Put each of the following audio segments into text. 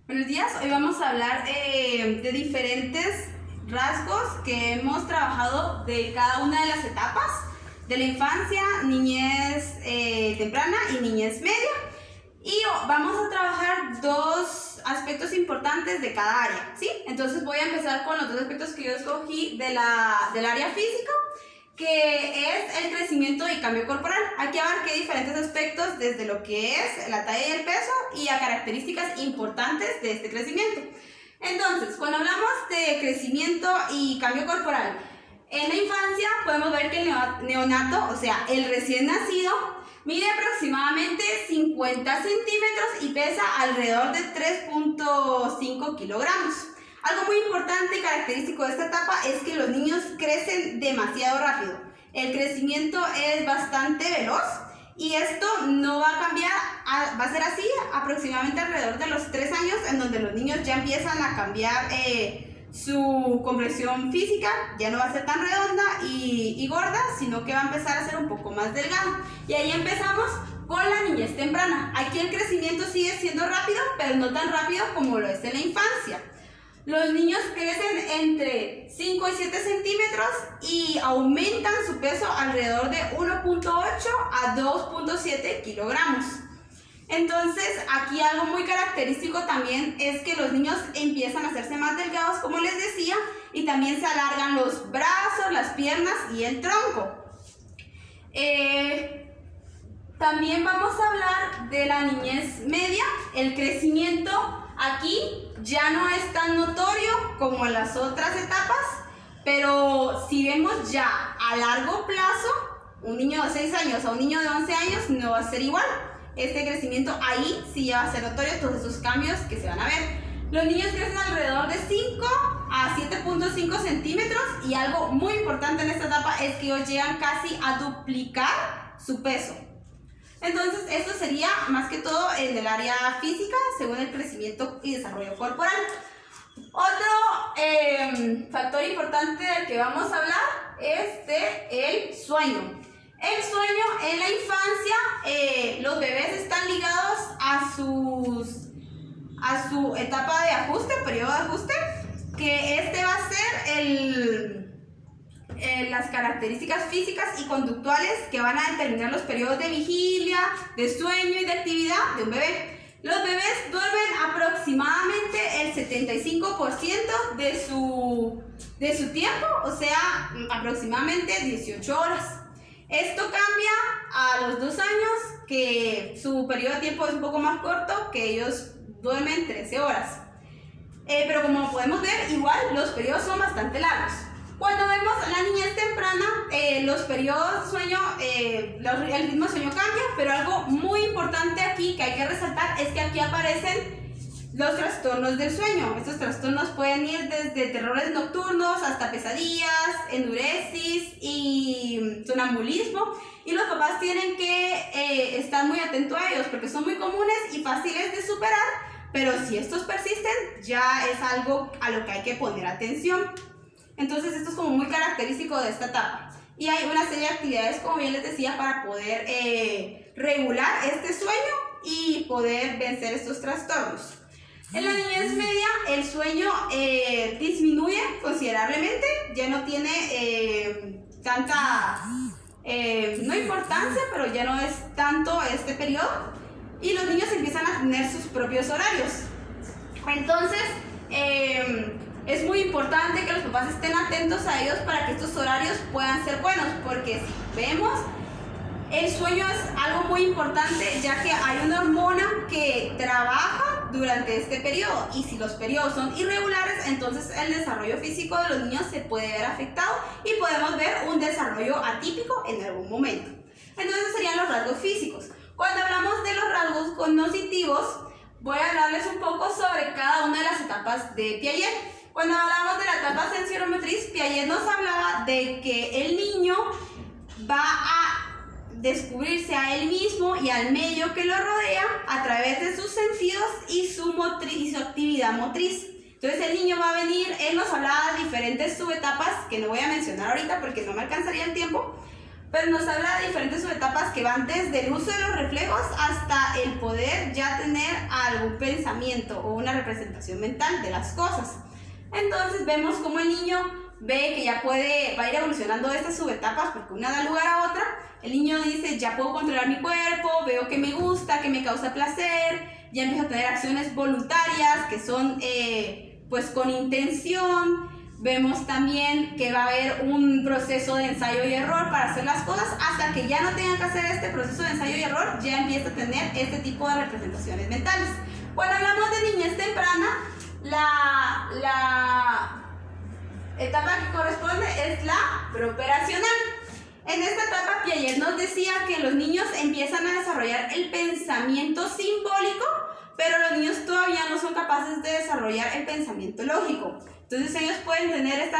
Buenos días, hoy vamos a hablar de diferentes rasgos que hemos trabajado de cada una de las etapas de la infancia, niñez temprana y niñez media. Y vamos a trabajar dos aspectos importantes de cada área, ¿sí? Entonces voy a empezar con los dos aspectos que yo escogí del área física, que es el crecimiento y cambio corporal. Aquí abarqué diferentes aspectos desde lo que es la talla y el peso y a características importantes de este crecimiento. Entonces, cuando hablamos de crecimiento y cambio corporal, en la infancia podemos ver que el neonato, o sea, el recién nacido, mide aproximadamente 50 centímetros y pesa alrededor de 3.5 kilogramos. Algo muy importante y característico de esta etapa es que los niños crecen demasiado rápido. El crecimiento es bastante veloz y esto no va a cambiar, va a ser así aproximadamente alrededor de los 3 años, en donde los niños ya empiezan a cambiar su complexión física, ya no va a ser tan redonda y gorda, sino que va a empezar a ser un poco más delgado. Y ahí empezamos con la niñez temprana. Aquí el crecimiento sigue siendo rápido, pero no tan rápido como lo es en la infancia. Los niños crecen entre 5 y 7 centímetros y aumentan su peso alrededor de 1.8 a 2.7 kilogramos. Entonces, aquí algo muy característico también es que los niños empiezan a hacerse más delgados, como les decía, y también se alargan los brazos, las piernas y el tronco. También vamos a hablar de la niñez media. El crecimiento aquí ya no es tan notorio como en las otras etapas, pero si vemos ya a largo plazo, un niño de 6 años a un niño de 11 años no va a ser igual. Este crecimiento ahí sí ya va a ser notorio, todos esos cambios que se van a ver. Los niños crecen alrededor de 5 a 7.5 centímetros y algo muy importante en esta etapa es que ellos llegan casi a duplicar su peso. Entonces, esto sería más que todo en el área física, según el crecimiento y desarrollo corporal. Otro factor importante del que vamos a hablar es el sueño. El sueño en la infancia, los bebés están ligados a su etapa de ajuste, periodo de ajuste, que este va a ser las características físicas y conductuales que van a determinar los periodos de vigilia, de sueño y de actividad de un bebé. Los bebés duermen aproximadamente el 75% de su tiempo, o sea, aproximadamente 18 horas. Esto cambia a los 2 años, que su periodo de tiempo es un poco más corto, que ellos duermen 13 horas. Pero como podemos ver, igual los periodos son bastante largos. Cuando vemos la niñez temprana, los periodos de sueño, el ritmo de sueño cambia, pero algo muy importante aquí que hay que resaltar es que aquí aparecen los trastornos del sueño. Estos trastornos pueden ir desde terrores nocturnos hasta pesadillas, enuresis y sonambulismo, y los papás tienen que estar muy atentos a ellos porque son muy comunes y fáciles de superar, pero si estos persisten ya es algo a lo que hay que poner atención. Entonces esto es como muy característico de esta etapa. Y hay una serie de actividades, como bien les decía, para poder regular este sueño y poder vencer estos trastornos. En la niñez media el sueño disminuye considerablemente, ya no tiene tanta, no importancia, pero ya no es tanto este periodo. Y los niños empiezan a tener sus propios horarios. Entonces, es muy importante que los papás estén atentos a ellos para que estos horarios puedan ser buenos, porque si vemos, el sueño es algo muy importante, ya que hay una hormona que trabaja durante este periodo, y si los periodos son irregulares, entonces el desarrollo físico de los niños se puede ver afectado y podemos ver un desarrollo atípico en algún momento. Entonces serían los rasgos físicos. Cuando hablamos de los rasgos cognitivos, voy a hablarles un poco sobre cada una de las etapas de Piaget. Cuando hablamos de la etapa sensorial-motriz, Piaget nos hablaba de que el niño va a descubrirse a él mismo y al medio que lo rodea a través de sus sentidos y su actividad motriz. Entonces el niño va a venir, él nos hablaba de diferentes subetapas que no voy a mencionar ahorita porque no me alcanzaría el tiempo, pero nos habla de diferentes subetapas que van desde el uso de los reflejos hasta el poder ya tener algún pensamiento o una representación mental de las cosas. Entonces vemos cómo el niño ve que ya va a ir evolucionando estas subetapas porque una da lugar a otra. El niño dice, ya puedo controlar mi cuerpo, veo que me gusta, que me causa placer, ya empiezo a tener acciones voluntarias que son pues con intención. Vemos también que va a haber un proceso de ensayo y error para hacer las cosas hasta que ya no tengan que hacer este proceso de ensayo y error, ya empieza a tener este tipo de representaciones mentales. Cuando hablamos de niñez temprana, la etapa que corresponde es la preoperacional. En esta etapa Piaget nos decía que los niños empiezan a desarrollar el pensamiento simbólico, pero los niños todavía no son capaces de desarrollar el pensamiento lógico. Entonces ellos pueden tener este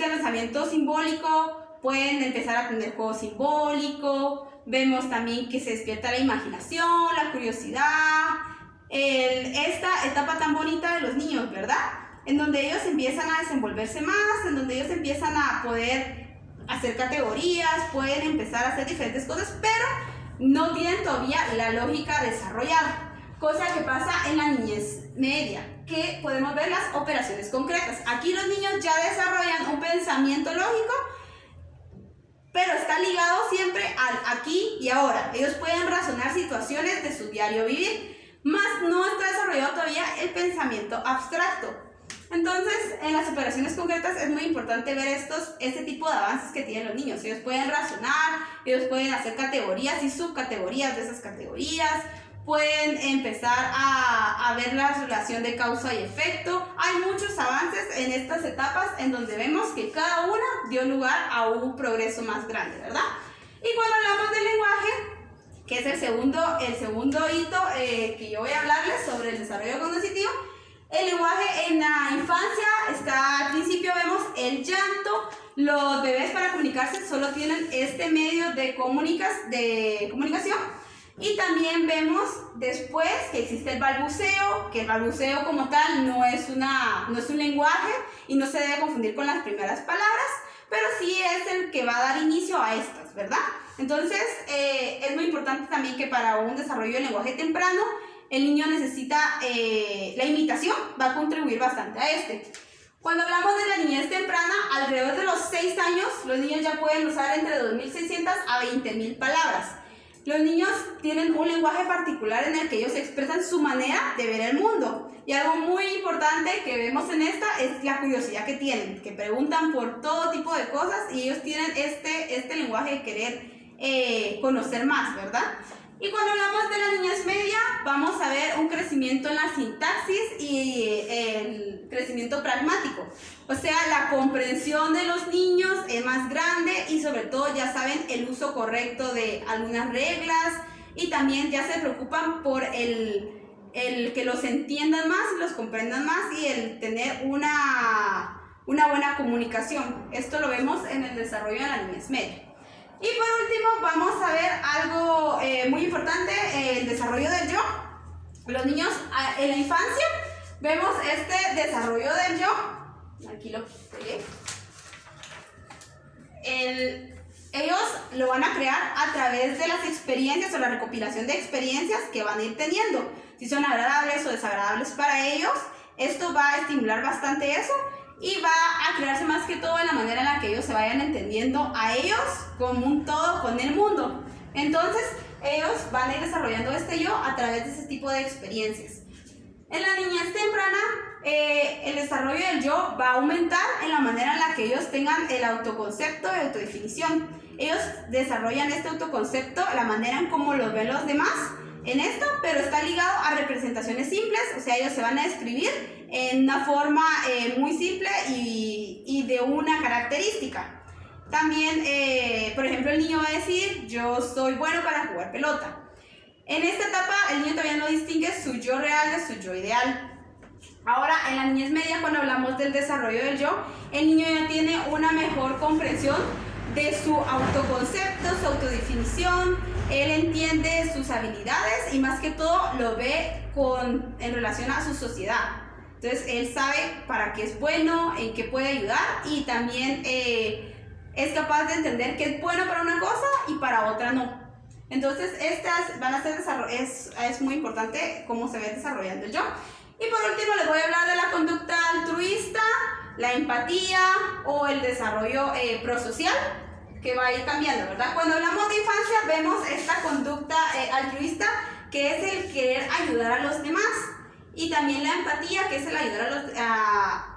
pensamiento simbólico, pueden empezar a tener juego simbólico, vemos también que se despierta la imaginación, la curiosidad, esta etapa tan bonita de los niños, ¿verdad? En donde ellos empiezan a desenvolverse más, en donde ellos empiezan a poder hacer categorías, pueden empezar a hacer diferentes cosas, pero no tienen todavía la lógica desarrollada. Cosa que pasa en la niñez media, que podemos ver las operaciones concretas. Aquí los niños ya desarrollan un pensamiento lógico, pero está ligado siempre al aquí y ahora. Ellos pueden razonar situaciones de su diario vivir, más no está desarrollado todavía el pensamiento abstracto. Entonces, en las operaciones concretas es muy importante ver este tipo de avances que tienen los niños. Ellos pueden razonar, ellos pueden hacer categorías y subcategorías de esas categorías, pueden empezar a ver la relación de causa y efecto. Hay muchos avances en estas etapas en donde vemos que cada una dio lugar a un progreso más grande, ¿verdad? Y cuando hablamos del lenguaje, que es el segundo hito que yo voy a hablarles sobre el desarrollo cognitivo, el lenguaje en la infancia al principio vemos el llanto. Los bebés para comunicarse solo tienen este medio de comunicación. Y también vemos después que existe el balbuceo, que el balbuceo como tal no es un lenguaje y no se debe confundir con las primeras palabras, pero sí es el que va a dar inicio a estas, ¿verdad? Entonces, es muy importante también que para un desarrollo del lenguaje temprano, el niño necesita, la imitación va a contribuir bastante a este. Cuando hablamos de la niñez temprana, alrededor de los 6 años, los niños ya pueden usar entre 2.600 a 20.000 palabras. Los niños tienen un lenguaje particular en el que ellos expresan su manera de ver el mundo. Y algo muy importante que vemos en esta es la curiosidad que tienen, que preguntan por todo tipo de cosas y ellos tienen este lenguaje de querer conocer más, ¿verdad? Y cuando hablamos de la niñez media, vamos a ver un crecimiento en la sintaxis y el crecimiento pragmático. O sea, la comprensión de los niños es más grande y sobre todo ya saben el uso correcto de algunas reglas y también ya se preocupan por el que los entiendan más, los comprendan más y el tener una buena comunicación. Esto lo vemos en el desarrollo de la niñez media. Y por último vamos a ver algo muy importante, el desarrollo del yo. Los niños en la infancia vemos este desarrollo del yo. Aquí lo pegué. Ellos lo van a crear a través de las experiencias o la recopilación de experiencias que van a ir teniendo. Si son agradables o desagradables para ellos, esto va a estimular bastante eso. Y va a crearse más que todo en la manera en la que ellos se vayan entendiendo a ellos como un todo con el mundo. Entonces, ellos van a ir desarrollando este yo a través de ese tipo de experiencias. En la niñez temprana, el desarrollo del yo va a aumentar en la manera en la que ellos tengan el autoconcepto y autodefinición. Ellos desarrollan este autoconcepto, la manera en cómo los ven los demás en esto, pero está ligado a representaciones simples, o sea, ellos se van a describir en una forma muy simple y de una característica. También, por ejemplo, el niño va a decir, yo soy bueno para jugar pelota. En esta etapa, el niño todavía no distingue su yo real de su yo ideal. Ahora, en la niñez media, cuando hablamos del desarrollo del yo, el niño ya tiene una mejor comprensión de su autoconcepto, su autodefinición. Él entiende sus habilidades y más que todo lo ve en relación a su sociedad. Entonces él sabe para qué es bueno, en qué puede ayudar y también es capaz de entender que es bueno para una cosa y para otra no. Entonces, estas van a ser es muy importante cómo se ve desarrollando el yo. Y por último, les voy a hablar de la conducta altruista, la empatía o el desarrollo prosocial, que va a ir cambiando, ¿verdad? Cuando hablamos de infancia, vemos esta conducta altruista, que es el querer ayudar a los demás. Y también la empatía, que es el ayudar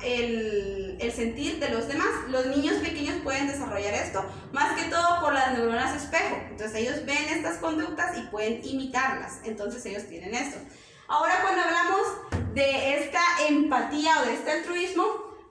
el sentir de los demás. Los niños pequeños pueden desarrollar esto, más que todo por las neuronas espejo. Entonces ellos ven estas conductas y pueden imitarlas. Entonces ellos tienen esto. Ahora, cuando hablamos de esta empatía o de este altruismo,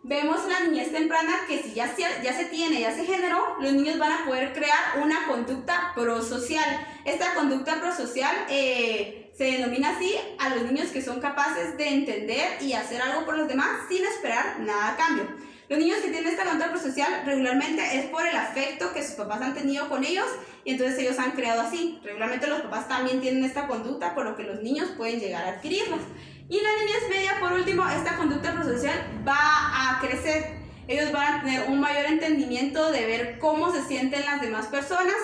vemos la niñez temprana, que si ya se generó, los niños van a poder crear una conducta prosocial. Esta conducta prosocial se denomina así a los niños que son capaces de entender y hacer algo por los demás sin esperar nada a cambio. Los niños que tienen esta conducta prosocial regularmente es por el afecto que sus papás han tenido con ellos, y entonces ellos han creado así. Regularmente los papás también tienen esta conducta, por lo que los niños pueden llegar a adquirirlas. Y en la niñez media, por último, esta conducta prosocial va a crecer. Ellos van a tener un mayor entendimiento de ver cómo se sienten las demás personas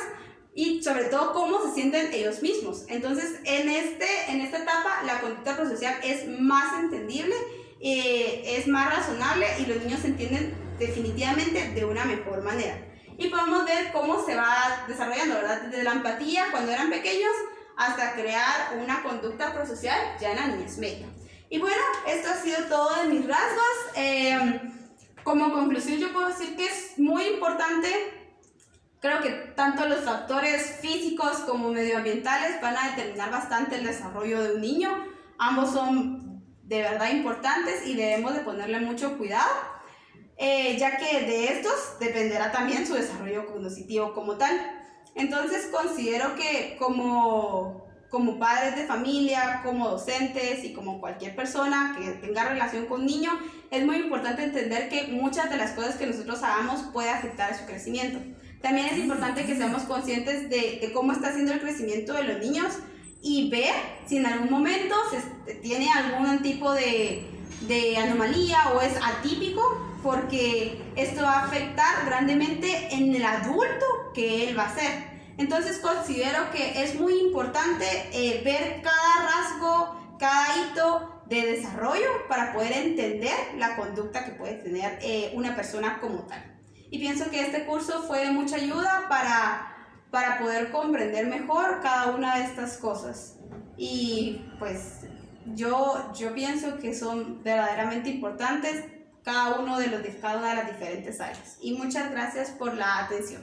y sobre todo cómo se sienten ellos mismos. Entonces, en esta etapa, la conducta prosocial es más entendible, es más razonable, y los niños se entienden definitivamente de una mejor manera. Y podemos ver cómo se va desarrollando, ¿verdad? Desde la empatía cuando eran pequeños hasta crear una conducta prosocial ya en la niñez media. Y bueno, esto ha sido todo de mis rasgos. Como conclusión, yo puedo decir que es muy importante. Creo que tanto los factores físicos como medioambientales van a determinar bastante el desarrollo de un niño. Ambos son de verdad importantes y debemos de ponerle mucho cuidado, ya que de estos dependerá también su desarrollo cognitivo como tal. Entonces considero que como padres de familia, como docentes y como cualquier persona que tenga relación con un niño, es muy importante entender que muchas de las cosas que nosotros hagamos puede afectar a su crecimiento. También es importante que seamos conscientes de cómo está siendo el crecimiento de los niños y ver si en algún momento tiene algún tipo de anomalía o es atípico, porque esto va a afectar grandemente en el adulto que él va a ser. Entonces considero que es muy importante ver cada rasgo, cada hito de desarrollo para poder entender la conducta que puede tener una persona como tal. Y pienso que este curso fue de mucha ayuda para poder comprender mejor cada una de estas cosas. Y pues yo pienso que son verdaderamente importantes cada una de las diferentes áreas. Y muchas gracias por la atención.